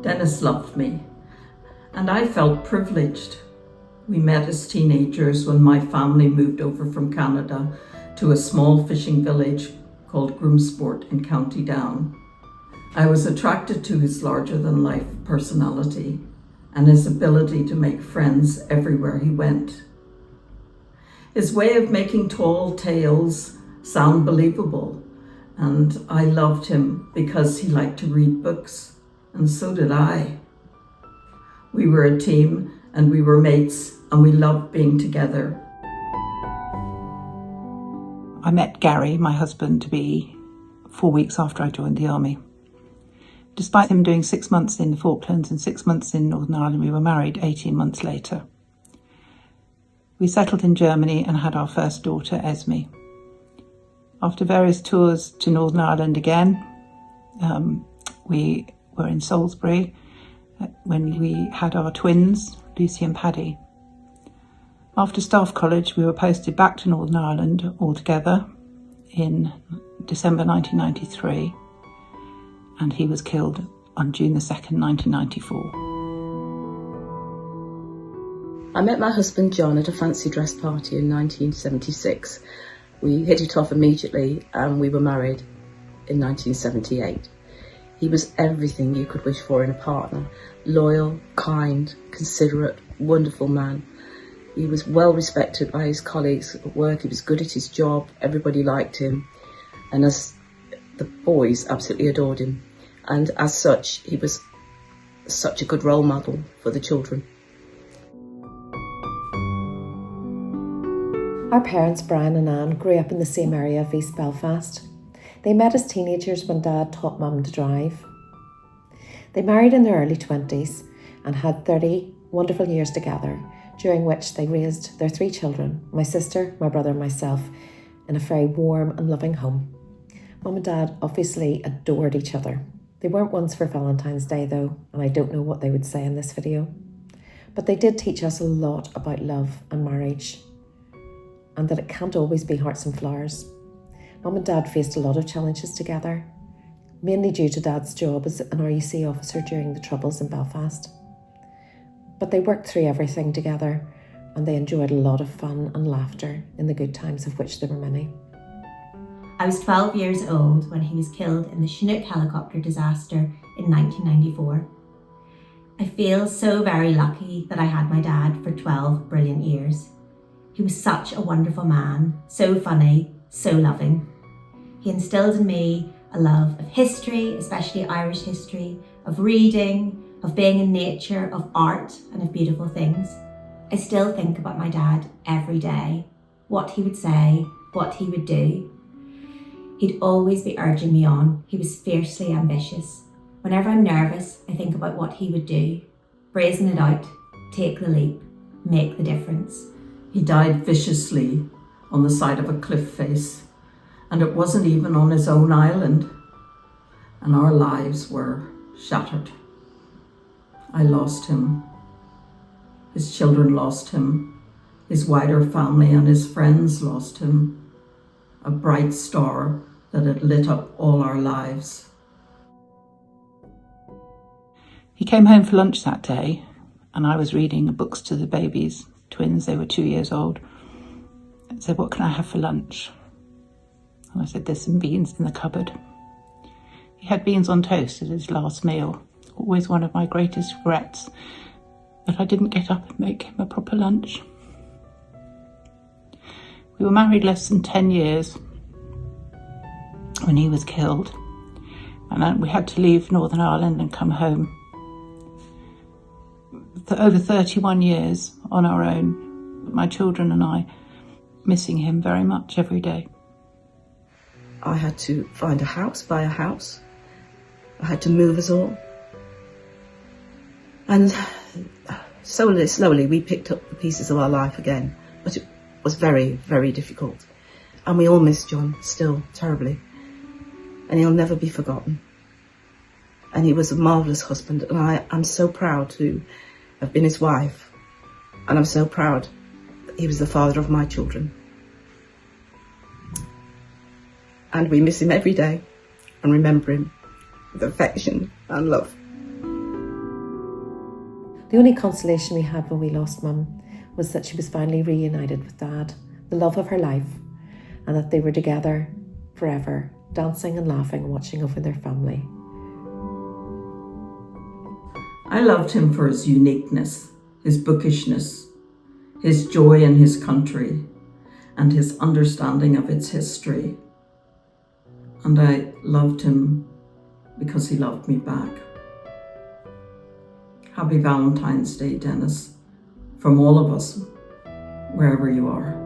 Dennis loved me, and I felt privileged. We met as teenagers when my family moved over from Canada to a small fishing village called Groomsport in County Down. I was attracted to his larger-than-life personality and his ability to make friends everywhere he went. His way of making tall tales sound believable, and I loved him because he liked to read books. And so did I. We were a team and we were mates and we loved being together. I met Gary, my husband-to-be, 4 weeks after I joined the army. Despite him doing 6 months in the Falklands and 6 months in Northern Ireland, we were married 18 months later. We settled in Germany and had our first daughter, Esme. After various tours to Northern Ireland again, we were in Salisbury when we had our twins, Lucy and Paddy. After Staff College, we were posted back to Northern Ireland altogether in December 1993, and he was killed on June the 2nd, 1994. I met my husband John at a fancy dress party in 1976. We hit it off immediately and we were married in 1978. He was everything you could wish for in a partner. Loyal, kind, considerate, wonderful man. He was well respected by his colleagues at work. He was good at his job. Everybody liked him. And as the boys absolutely adored him. And as such, he was such a good role model for the children. Our parents, Brian and Anne, grew up in the same area of East Belfast. They met as teenagers when Dad taught Mum to drive. They married in their early 20s and had 30 wonderful years together, during which they raised their 3 children, my sister, my brother and myself, in a very warm and loving home. Mum and Dad obviously adored each other. They weren't once for Valentine's Day though, and I don't know what they would say in this video. But they did teach us a lot about love and marriage, and that it can't always be hearts and flowers. Mum and Dad faced a lot of challenges together, mainly due to Dad's job as an RUC officer during the Troubles in Belfast. But they worked through everything together and they enjoyed a lot of fun and laughter in the good times, of which there were many. I was 12 years old when he was killed in the Chinook helicopter disaster in 1994. I feel so very lucky that I had my dad for 12 brilliant years. He was such a wonderful man, so funny, so loving. He instilled in me a love of history, especially Irish history, of reading, of being in nature, of art and of beautiful things. I still think about my dad every day, what he would say, what he would do. He'd always be urging me on. He was fiercely ambitious. Whenever I'm nervous, I think about what he would do. Brazen it out, take the leap, make the difference. He died viciously on the side of a cliff face, and it wasn't even on his own island, and our lives were shattered. I lost him. His children lost him. His wider family and his friends lost him. A bright star that had lit up all our lives. He came home for lunch that day, and I was reading books to the babies, twins, they were 2 years old. I said, "What can I have for lunch?" And I said, "There's some beans in the cupboard." He had beans on toast at his last meal. Always one of my greatest regrets that I didn't get up and make him a proper lunch. We were married less than 10 years when he was killed, and then we had to leave Northern Ireland and come home. For over 31 years on our own, my children and I missing him very much every day. I had to find a house, buy a house. I had to move us all. And slowly we picked up the pieces of our life again. But it was very, very difficult. And we all miss John still terribly. And he'll never be forgotten. And he was a marvellous husband, and I'm so proud to have been his wife. And I'm so proud that he was the father of my children. And we miss him every day and remember him with affection and love. The only consolation we had when we lost Mum was that she was finally reunited with Dad, the love of her life, and that they were together forever, dancing and laughing and watching over their family. I loved him for his uniqueness, his bookishness, his joy in his country, and his understanding of its history. And I loved him because he loved me back. Happy Valentine's Day, Dennis, from all of us, wherever you are.